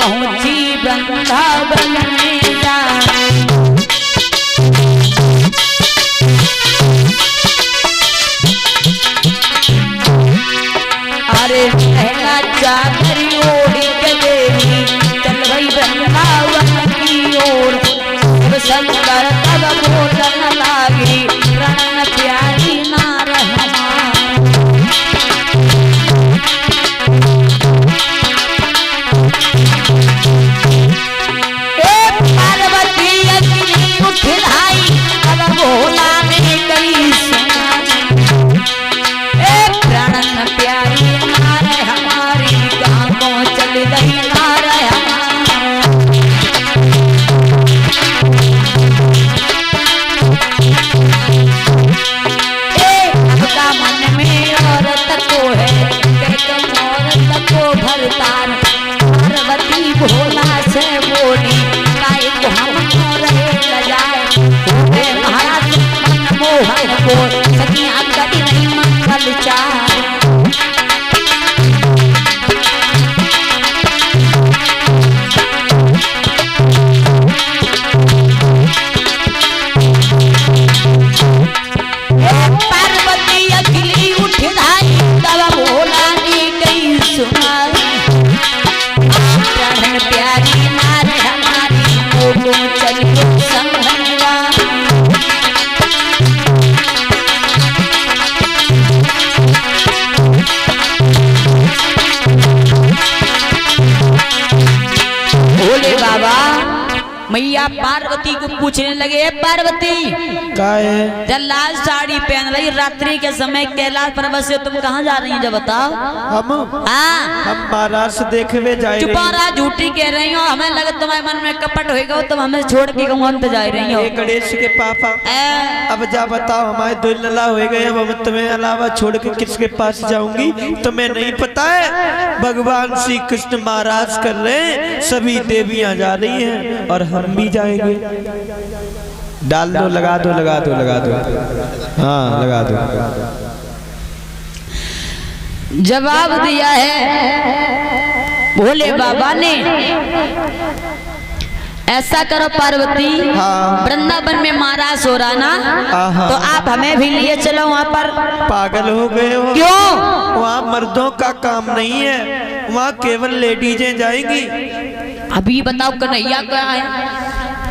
पहुंची वृंदावन में जान। अरे पहला चादर ओढ़ के देवी चल भई वृंदावन की ओर। शंकर तब बोलन लागी रण प्यारी नार पार्वती अग्नि उठलाई तब भोला ने कही प्राणन प्यारी नार हमारी कहाँ पहुँचल गई नार मन में औरत को है औरत को भरतार। पार्वती भोला से बोली काहे को हम रहे लजाए महाराज मन मोहन को सखियां कभी नहीं मंगल चाह। मैया पार्वती को पूछने लगे पार्वती जब लाल साड़ी पहन रही रात्रि के समय कैलाश पर्वत से तुम कहाँ जा रही हैं जब बताओ। हम महाराज देखवे जाए। चुपारा झूठी कह रही हो हमें लगा तुम्हारे मन में कपट होगा तुम हमें छोड़ के हम तो जा रही हो। गणेश के पापा अब जा बताओ हमारे दो लला हो गए अब हम तुम्हें अलावा छोड़ के किसके पास जाऊंगी तुम्हें नहीं पता है। भगवान श्री कृष्ण महाराज कर रहे हैं सभी देवियां जा रही हैं और हम भी जाएंगे। डाल दो लगा दो लगा दो लगा दो हाँ लगा दो। जवाब दिया है भोले बाबा ने ऐसा करो पार्वती वृंदावन में महाराज हो रहा ना तो आप हमें भी लिए चलो वहाँ पर। पागल हो गए हो? क्यों? वहाँ मर्दों का काम नहीं है वहाँ केवल लेडीजें जाएंगी। अभी बताओ कन्हैया कहाँ है?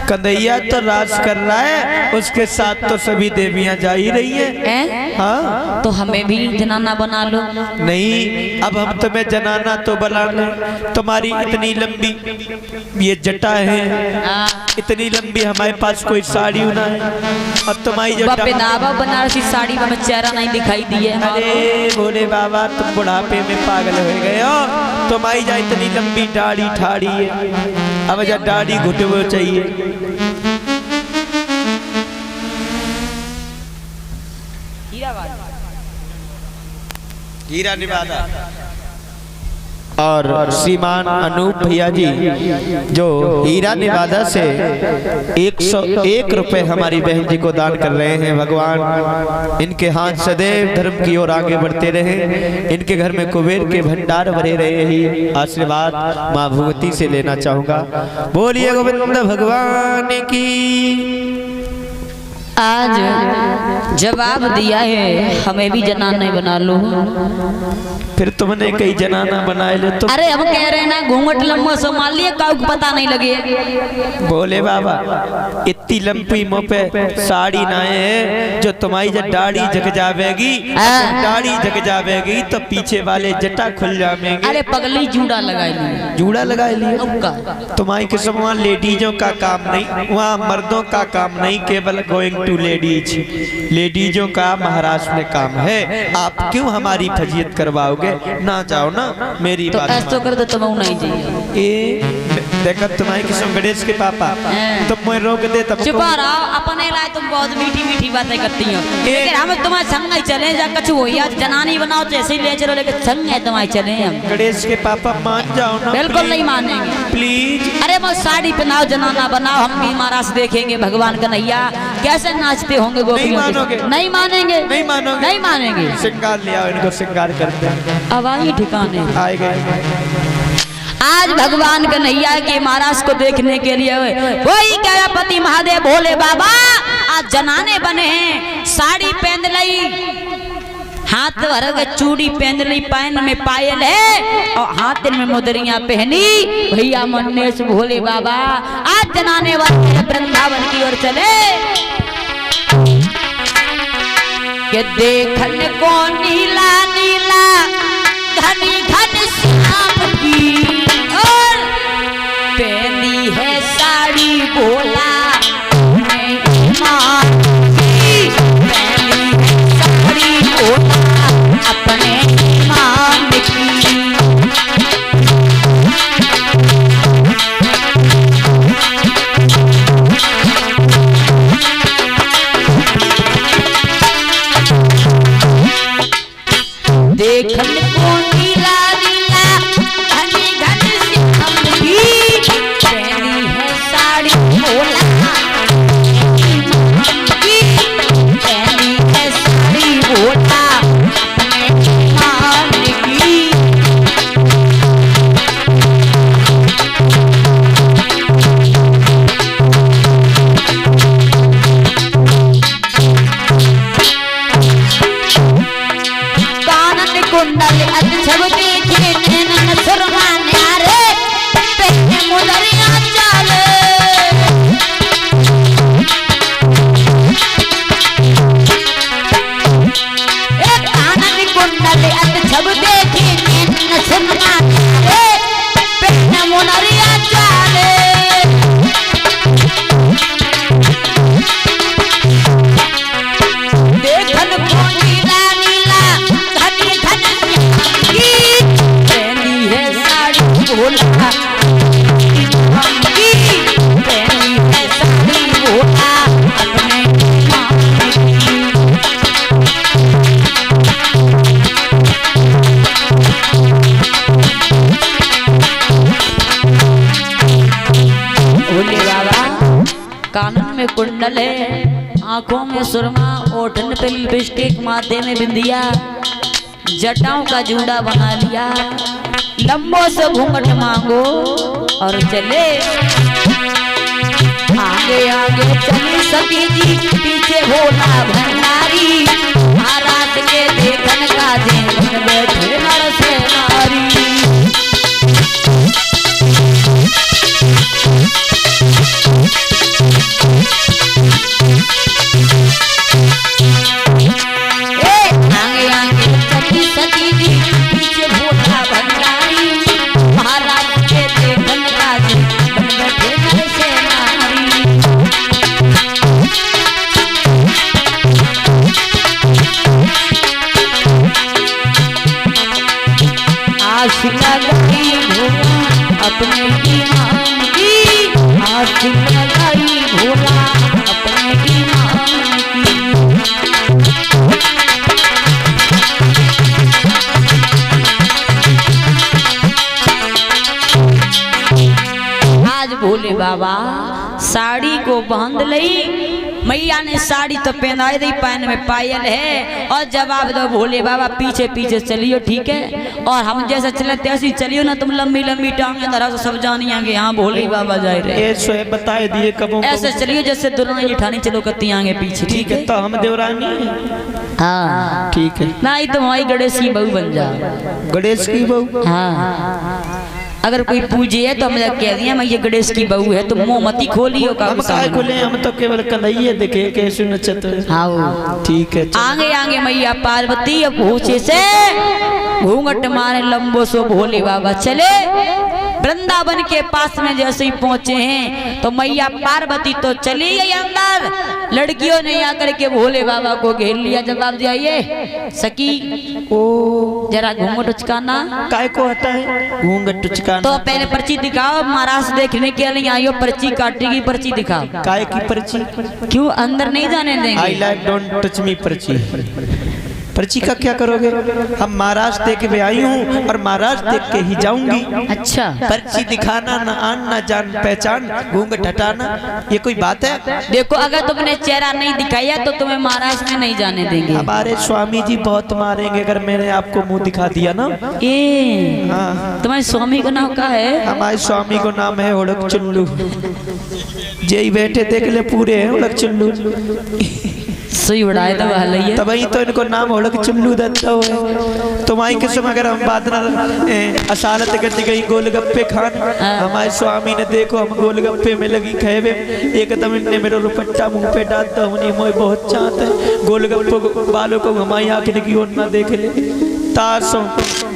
कन्हैया तो राज कर रहा है उसके साथ तो सभी देवियां जा ही रही हैं। हाँ तो हमें भी जनाना बना लो। नहीं अब हम तुम्हें जनाना तो बना लें। तुम्हारी इतनी लंबी ये जटा है इतनी लंबी हमारे पास कोई साड़ी ना है और तुम्हारी जो बनारसी साड़ी में चेहरा नहीं दिखाई दिए। अरे भोले बाबा तुम बुढ़ापे में पागल हो गए हो। तुम्हारी जा इतनी लंबी दाढ़ी ठाड़ी है अब जा दाढ़ी घुटवे चाहिए। हीरा निवादा और श्रीमान अनूप भैया जी जो हीरा निवादा से 101 रुपए हमारी बहन जी को दान कर रहे हैं। भगवान इनके हाथ सदैव धर्म की ओर आगे बढ़ते रहे इनके घर में कुबेर के भंडार भरे रहे ही आशीर्वाद माँ भगवती से लेना चाहूंगा। बोलिए गोविंद भगवान की। आज जवाब दिया है हमें भी जनाना बना लो। फिर तुमने कई जनाना बनाए लो तो। अरे हम कह रहे हैं ना घूंघट लंबा संभाल लिए काऊ पता नहीं लगे। बोले बाबा इतनी लंबी मुँह पे साड़ी ना है जो तुम्हारी जब दाढ़ी जग जावेगी दाढ़ी जग जावेगी तो पीछे वाले जटा खुल जाएंगे। अरे पगली जूड़ा लगाई ली जूड़ा लगाए लिया तुम्हारी किस्म। वहाँ लेडीजों का काम नहीं वहाँ मर्दों का काम नहीं केवल गोइंग टू लेडीजों का महाराष्ट्र में काम है। आप क्यों हमारी फजीयत करवाओगे? ना जाओ ना मेरी तो बात ऐसा कर दो तुम नहीं जाइए। देखा तुम्हारे किस्म गणेश के पापा तुम मुझे रोक दे तब चुप रहो अपने लाए तुम बहुत मीठी मीठी बातें करती हो लेकिन हम तुम्हारे संग ही चले जा कछु हो या जनानी बनाओ तो ऐसे ही ले चलो लेकिन संग है तुम्हारे चले हम। गणेश के पापा मान जाओ ना। बिल्कुल नहीं मानेंगे प्लीज। अरे वो साड़ी पहनाओ जनाना बनाओ हम भी महाराज देखेंगे भगवान कन्हैया कैसे नाचते होंगे गोपियों के। नहीं मानेंगे नहीं मानोगे नहीं मानेंगे। श्रृंगार ले आओ इनको श्रृंगार करते हैं। अब आई ठिकाने आए गए। आज भगवान कन्हैया के महाराज को देखने के लिए वही कैलापति महादेव भोले बाबा आज जनाने बने हैं। साड़ी पहन ली, हाथ भर के चूड़ी पहन ली, पैन में पायल है और हाथ में मुदरियां पहनी। भैया मन्नेश भोले बाबा आज जनाने वाले वृंदावन की ओर चले कि देखन को नीला नीला घनी घन श्याम की और पहनी है साड़ी भोला अपने ईमान की। देखन को नीला नीला घनी घन श्याम की पहनी है साड़ी भोला की पहनी है साड़ी भोला कुंडल अक्षव देखे नैनन सुरमा न्यारे पहने मुदरिया चाले एक आनंद कुंडल अक्षव देखे नैनन सुरमा न्यारे पहने मुदरिया चाले देखन को नीला नीला घनी घन पहनी है साड़ी भोला पहनी है साड़ी भोला अपने भोले बाबा कानून में कुंडल है, आंखों में सुरमा, ओठन पे लिपस्टिक, माथे में बिंदिया, जटाओं का जूड़ा बना लिया, लंबों से घूंघट मांगो और चले आगे आगे चली सती जी, पीछे भोला भंडारी, महाराज के देखन का देखन बैठे नर से नारी। आगे आगे चली सती जी, पीछे भोला भंडारी, महाराज के देखन का देखन बैठे नर से नारी। आस लगाई भोला अपने ईमान की, आस लगाई भोला अपने ईमान की। आज भोले बाबा साड़ी को बांध ली, मैया ने साड़ी तो पहनाई दी, पैन में पायल है और जवाब दो भोले बाबा पीछे पीछे चलियो ठीक है, और हम जैसे चले तैसी चलियो ना, तुम लंबी लंबी टांगे तरह से सब जानिएंगे यहाँ भोले बाबा जाए रहे। बताए दिए कब ऐसे चलियो जैसे दुल्हन जेठानी चलो कत्ती आगे पीछे। ठीक है, तो हम देवरानी। हाँ ठीक है, ना ही तुम्हारी गणेश की बहू बन जाओ। गणेश की बहू? हाँ, अगर कोई पूजे है तो हम कह दिया मैं ये गणेश की बहू है, तो मोमती खोलियो का। हम काहे खोले, हम तो केवल कन्हैया देखे कैसे नचत। हाँ ठीक है, आगे आगे मैया पार्वती अब भूसे से घूंघट मारे लंबो सो भोले बाबा चले। वृंदावन के पास में जैसे ही पहुंचे हैं तो मैया पार्वती तो चली गई अंदर, लड़कियों ने आकर के भोले बाबा को घेर लिया। जवाब दिया ये सकी ओ जरा घूंघट उचकाना। काय को आता है घूंघट उचकाना? तो पहले पर्ची दिखाओ, महाराज देखने के लिए आइयो, पर्ची काटेगी, पर्ची दिखाओ। काय की पर्ची? क्यों अंदर नहीं जाने देंगे? I like don't touch me पर्ची। पर्ची का क्या करोगे? हम महाराज देख के आई हूँ और महाराज देख के ही जाऊंगी। अच्छा, पर्ची दिखाना, ना आन ना जान पहचान, घूंघट हटाना, ये कोई बात है? देखो अगर तुमने चेहरा नहीं दिखाया तो तुम्हें महाराज में नहीं जाने देंगे। हमारे स्वामी जी बहुत मारेंगे अगर मैंने आपको मुंह दिखा दिया ना। हाँ, तुम्हारे स्वामी का नाम क्या है? हमारे स्वामी को नाम है उड़क चुल्लू। जय बैठे देख ले पूरे हैं उड़क चुल्लू। सही बढ़ाए तो है तभी तो इनको नाम उड़क चुल्लू देता है। तुम्हारी किस्म अगर हम बात ना असालत करती गई गोलगप्पे खान, हमारे स्वामी ने देखो हम गोलगप्पे में लगी खेवे, एकदम इनने मेरा रुपट्टा मुंह पे डालता हूँ, मोए बहुत चाहते है गोलगप्पे वालों को हमारी आंखें की ओर ना देख ले तासो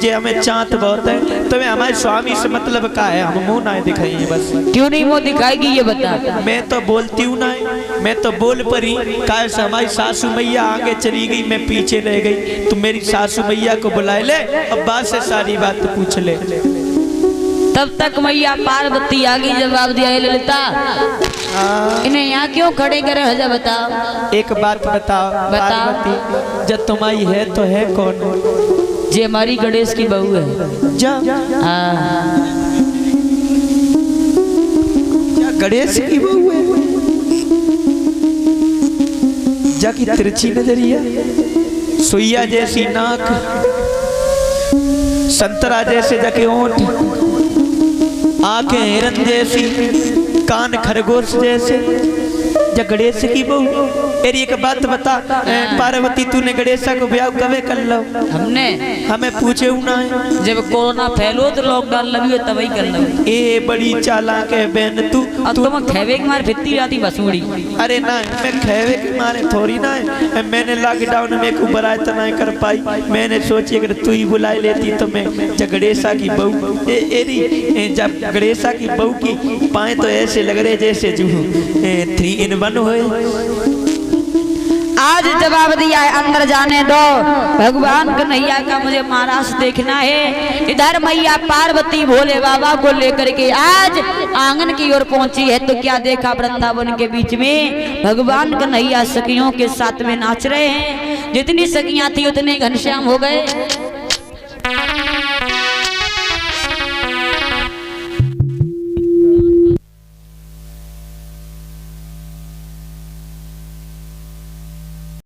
जे हमें चांत बहुत है। तुम्हें हमारे स्वामी से मतलब का है? हम मुंह ना दिखाइए बस। क्यों नहीं मुंह दिखाएगी ये बता। मैं तो बोलती हूँ ना, मैं तो बोल परी काय से हमारी सासू मैया आगे चली गई, मैं पीछे रह गई। तुम मेरी सासू मैया को बुलाए ले, अब बात से सारी बात पूछ ले। तब तक मैया पार्वती आगे जवाब दिया ललिता, इन्हें यहाँ क्यों खड़े करे हजा बताओ। एक बात बताओ पार्वती, जब तुम्हारी है तो है कौन? जे हमारी गणेश की बहू है। जा गणेश की बहू है? जा की तिरछी नजरिया, सुइया जैसी नाक, संतरा जैसे जाके ओंठ, आंखें हिरन जैसी, कान खरगोश जैसे, जब गणेश की बहू। तेरी एक बात बता पार्वती, तूने गणेश को ब्याह कब कर लो? हमने हमें पूछे ना है। जब कोरोना फैलो तो लॉकडाउन लगी तभी कर लो। ए बड़ी चालाक है बहन तू। तुम खेवे के मारे भित्ती जाती बसूड़ी। अरे ना मैं खेवे के मारे थोड़ी ना है, मैंने लॉकडाउन में को बरात तो नहीं कर पाई। मैंने सोची अगर तू ही बुला लेती तो मैं गणेशा की बहू जब गणेशा की बहू की पाए तो ऐसे लग रहे जैसे जो 3 in 1 हो। आज जवाब दिया है, अंदर जाने दो। भगवान कन्हैया का मुझे महाराज देखना है। इधर मैया पार्वती भोले बाबा को लेकर के आज आंगन की ओर पहुंची है तो क्या देखा, वृंदावन के बीच में भगवान कन्हैया सखियों के साथ में नाच रहे हैं। जितनी सखियां थी उतने घनश्याम हो गए।